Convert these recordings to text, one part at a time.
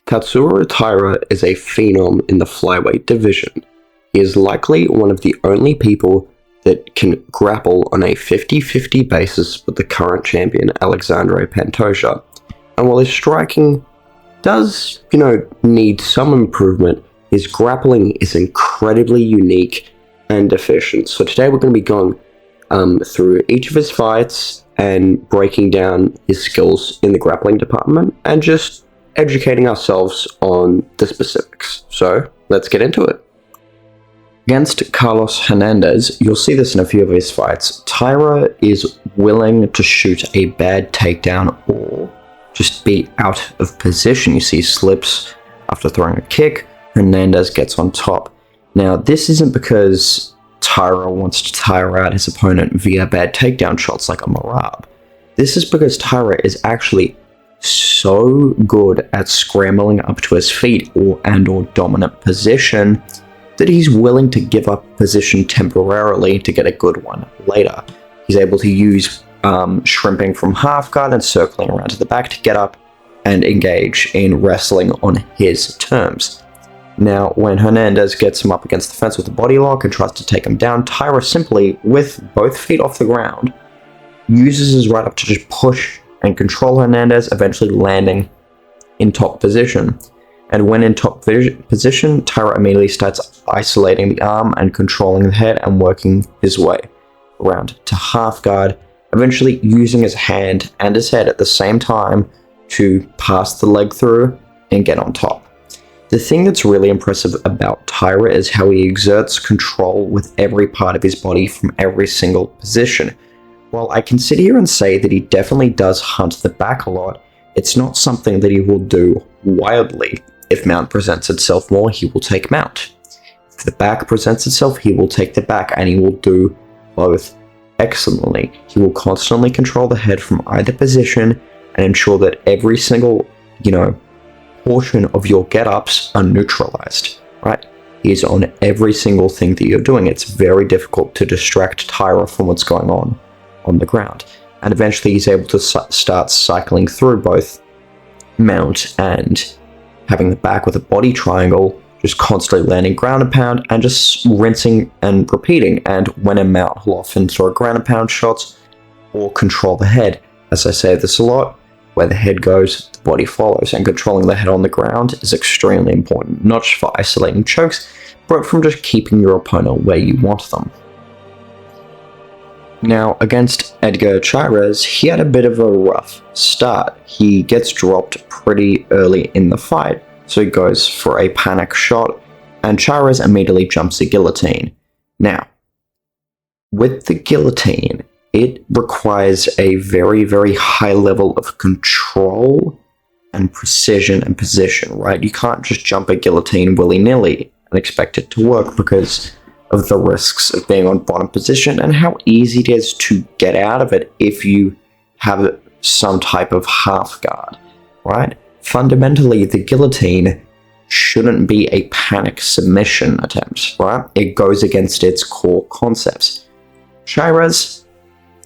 Tatsuro Taira is a phenom in the flyweight division. He is likely one of the only people that can grapple on a 50-50 basis with the current champion Alexandre Pantoja. And while his striking does, need some improvement, his grappling is incredibly unique and efficient. So today we're going to be going through each of his fights and breaking down his skills in the grappling department and just educating ourselves on the specifics. So let's get into it. Against Carlos Hernandez, you'll see this in a few of his fights, Taira is willing to shoot a bad takedown or just be out of position. You see slips after throwing a kick, Hernandez gets on top. Now, this isn't because Taira wants to tire out his opponent via bad takedown shots like a Marab. This is because Taira is actually so good at scrambling up to his feet or dominant position that he's willing to give up position temporarily to get a good one later. He's able to use shrimping from half guard and circling around to the back to get up and engage in wrestling on his terms. Now, when Hernandez gets him up against the fence with a body lock and tries to take him down, Taira simply, with both feet off the ground, uses his right up to just push and control Hernandez, eventually landing in top position. And when in top position, Taira immediately starts isolating the arm and controlling the head and working his way around to half guard, eventually using his hand and his head at the same time to pass the leg through and get on top. The thing that's really impressive about Taira is how he exerts control with every part of his body from every single position. While I can sit here and say that he definitely does hunt the back a lot, it's not something that he will do wildly. If mount presents itself more, he will take mount. If the back presents itself, he will take the back, and he will do both excellently. He will constantly control the head from either position and ensure that every single, portion of your get-ups are neutralized, right? He is on every single thing that you're doing. It's very difficult to distract Taira from what's going on the ground. And eventually he's able to start cycling through both mount and having the back with a body triangle, just constantly landing ground and pound and just rinsing and repeating. And when in mount, he'll often throw ground and pound shots or control the head. As I say this a lot, where the head goes, the body follows, and controlling the head on the ground is extremely important, not just for isolating chokes, but from just keeping your opponent where you want them. Now, against Edgar Chairez, he had a bit of a rough start. He gets dropped pretty early in the fight, so he goes for a panic shot, and Chairez immediately jumps a guillotine. Now, with the guillotine, it requires a very, very high level of control and precision and position, right? You can't just jump a guillotine willy-nilly and expect it to work because of the risks of being on bottom position and how easy it is to get out of it if you have some type of half guard, right? Fundamentally, the guillotine shouldn't be a panic submission attempt, right? It goes against its core concepts. Chairez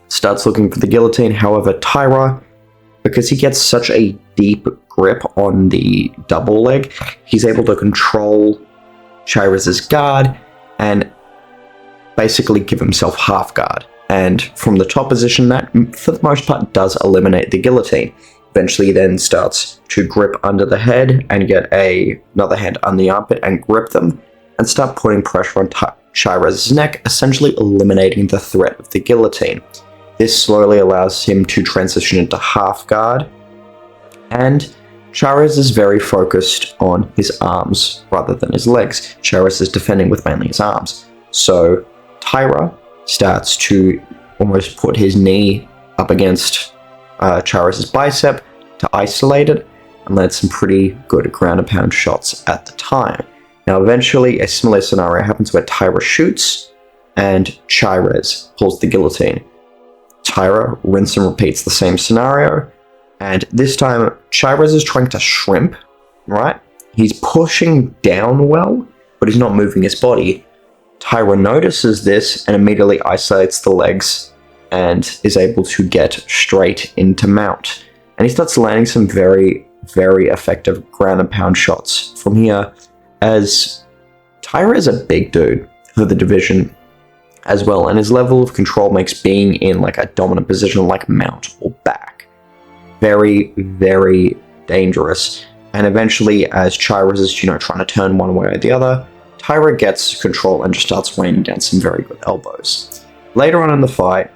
starts looking for the guillotine, however, Taira, because he gets such a deep grip on the double leg, he's able to control Chairez's guard and basically give himself half guard. And from the top position, that for the most part does eliminate the guillotine. Eventually then starts to grip under the head and get another hand on the armpit and grip them and start putting pressure on Chairez's neck, essentially eliminating the threat of the guillotine. This slowly allows him to transition into half guard, and Chairez is very focused on his arms rather than his legs. Chairez is defending with mainly his arms. So Taira starts to almost put his knee up against Chairez's bicep to isolate it and land some pretty good ground and pound shots at the time. Now eventually a similar scenario happens where Taira shoots and Chairez pulls the guillotine. Taira rinse and repeats the same scenario, and this time Chairez is trying to shrimp, right? He's pushing down well, but he's not moving his body. Taira notices this and immediately isolates the legs and is able to get straight into mount. And he starts landing some very very effective ground and pound shots from here, as Taira is a big dude for the division as well, and his level of control makes being in like a dominant position like mount or back very, very dangerous. And eventually, as Chairez is, trying to turn one way or the other, Taira gets control and just starts raining down some very good elbows. Later on in the fight,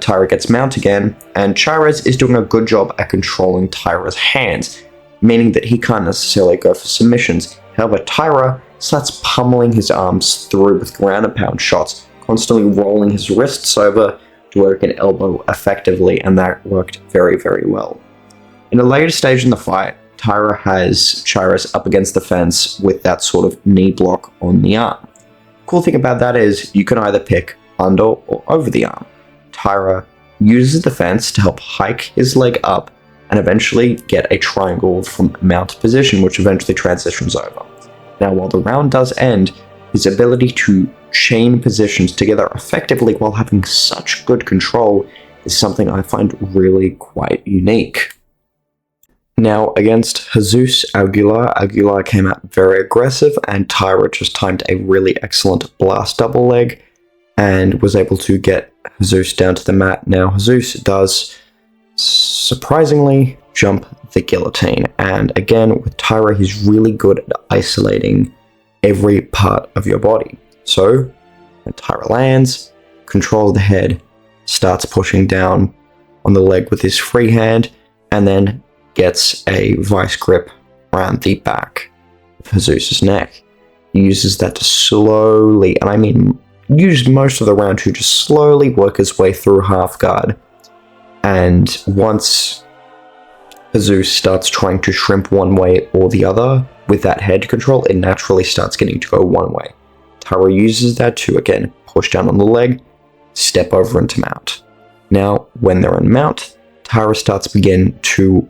Taira gets mount again, and Chairez is doing a good job at controlling Taira's hands, meaning that he can't necessarily go for submissions. However, Taira starts pummeling his arms through with ground and pound shots, constantly rolling his wrists over to where he can elbow effectively, and that worked very, very well. In a later stage in the fight, Taira has Chairez up against the fence with that sort of knee block on the arm. Cool thing about that is you can either pick under or over the arm. Taira uses the fence to help hike his leg up and eventually get a triangle from mount position, which eventually transitions over. Now, while the round does end, his ability to chain positions together effectively while having such good control is something I find really quite unique. Now, against Jesus Aguilar, Aguilar came out very aggressive, and Taira just timed a really excellent blast double leg and was able to get Jesus down to the mat. Now, Jesus does surprisingly jump the guillotine, and again, with Taira, he's really good at isolating every part of your body. So, when Taira lands, controls the head, starts pushing down on the leg with his free hand, and then gets a vice grip around the back of Jesus' neck. He uses that to slowly, and I mean use most of the round to just slowly work his way through half guard. And once Jesus starts trying to shrimp one way or the other with that head control, it naturally starts getting to go one way. Taira uses that to, again, push down on the leg, step over into mount. Now, when they're in mount, Taira starts begin to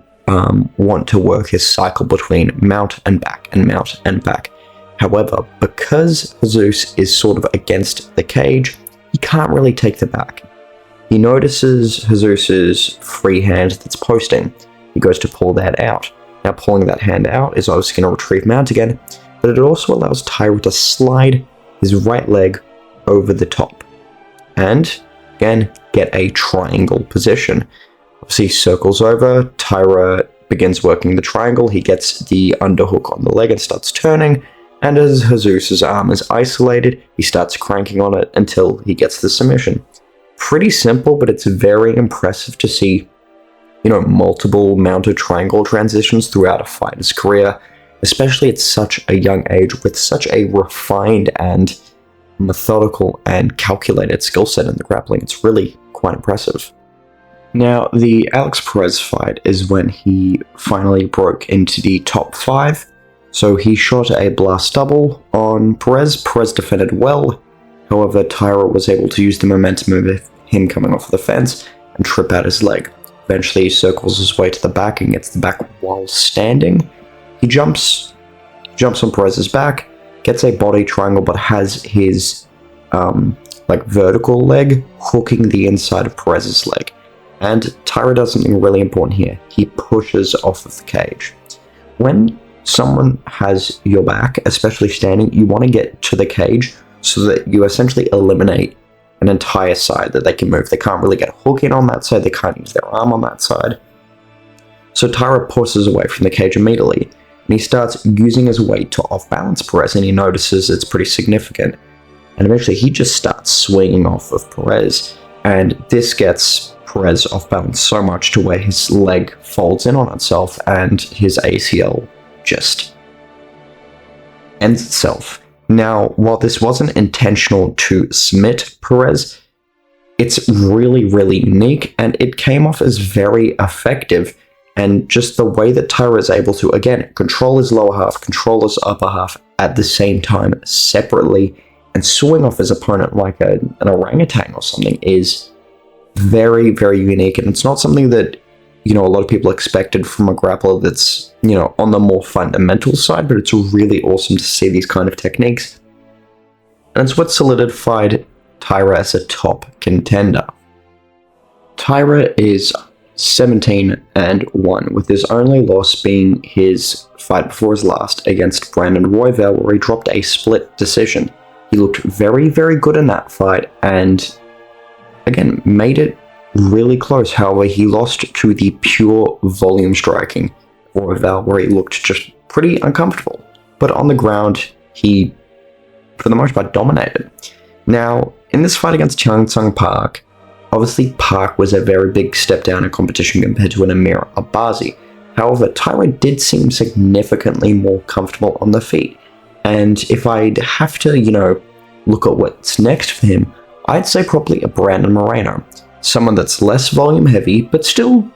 want to work his cycle between mount and back and mount and back. However, because Jesus is sort of against the cage, he can't really take the back. He notices Jesus's free hand that's posting. He goes to pull that out. Now, pulling that hand out is obviously going to retrieve mount again, but it also allows Taira to slide his right leg over the top and, again, get a triangle position. Obviously, circles over, Taira begins working the triangle, he gets the underhook on the leg and starts turning, and as Jesus' arm is isolated, he starts cranking on it until he gets the submission. Pretty simple, but it's very impressive to see, multiple mounted triangle transitions throughout a fighter's career, especially at such a young age with such a refined and methodical and calculated skill set in the grappling. It's really quite impressive. Now, the Alex Perez fight is when he finally broke into the top 5. So he shot a blast double on Perez. Perez defended well. However, Taira was able to use the momentum of him coming off the fence and trip out his leg. Eventually, he circles his way to the back and gets the back while standing. He jumps on Perez's back, gets a body triangle, but has his vertical leg hooking the inside of Perez's leg. And Taira does something really important here. He pushes off of the cage. When someone has your back, especially standing, you want to get to the cage so that you essentially eliminate an entire side that they can move. They can't really get a hook in on that side, they can't use their arm on that side. So Taira pushes away from the cage immediately, and he starts using his weight to off-balance Perez, and he notices it's pretty significant. And eventually he just starts swinging off of Perez, and this gets Perez off balance so much to where his leg folds in on itself and his ACL just ends itself. Now, while this wasn't intentional to submit Perez, it's really, really unique, and it came off as very effective. And just the way that Taira is able to, again, control his lower half, control his upper half at the same time separately, and swing off his opponent like an orangutan or something is very, very unique. And it's not something that, a lot of people expected from a grappler that's, on the more fundamental side, but it's really awesome to see these kind of techniques. And it's what solidified Taira as a top contender. Taira is 17-1, with his only loss being his fight before his last against Brandon Royval, where he dropped a split decision. He looked very, very good in that fight, and again, made it really close. However, he lost to the pure volume striking Royval, where he looked just pretty uncomfortable. But on the ground, he, for the most part, dominated. Now, in this fight against Chung Sung Park, obviously Park was a very big step down in competition compared to an Amir Abazi. However, Taira did seem significantly more comfortable on the feet. And if I'd have to, look at what's next for him, I'd say probably a Brandon Moreno. Someone that's less volume heavy, but still,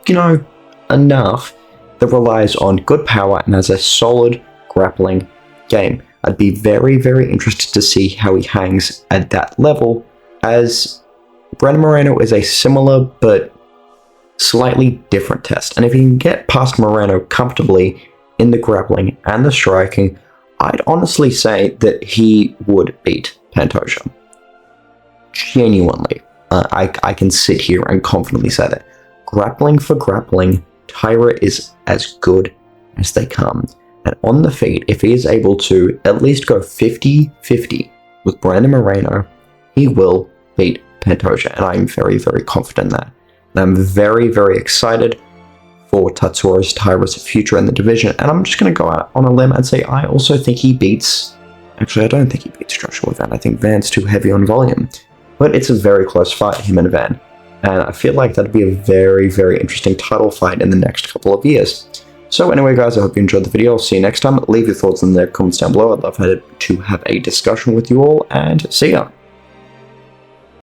enough that relies on good power and has a solid grappling game. I'd be very, very interested to see how he hangs at that level, as Brandon Moreno is a similar but slightly different test. And if he can get past Moreno comfortably in the grappling and the striking, I'd honestly say that he would beat Pantoja. Genuinely. I can sit here and confidently say that. Grappling for grappling, Taira is as good as they come. And on the feet, if he is able to at least go 50-50 with Brandon Moreno, he will beat Pantoja. And I'm very, very confident in that. And I'm very, very excited for Tatsuro Taira's future in the division. And I'm just going to go out on a limb and say I also think he beats... Actually, I don't think he beats Joshua Van. I think Van's too heavy on volume. But it's a very close fight, him and Van. And I feel like that'd be a very, very interesting title fight in the next couple of years. So anyway, guys, I hope you enjoyed the video. I'll see you next time. Leave your thoughts in the comments down below. I'd love to have a discussion with you all, and see ya.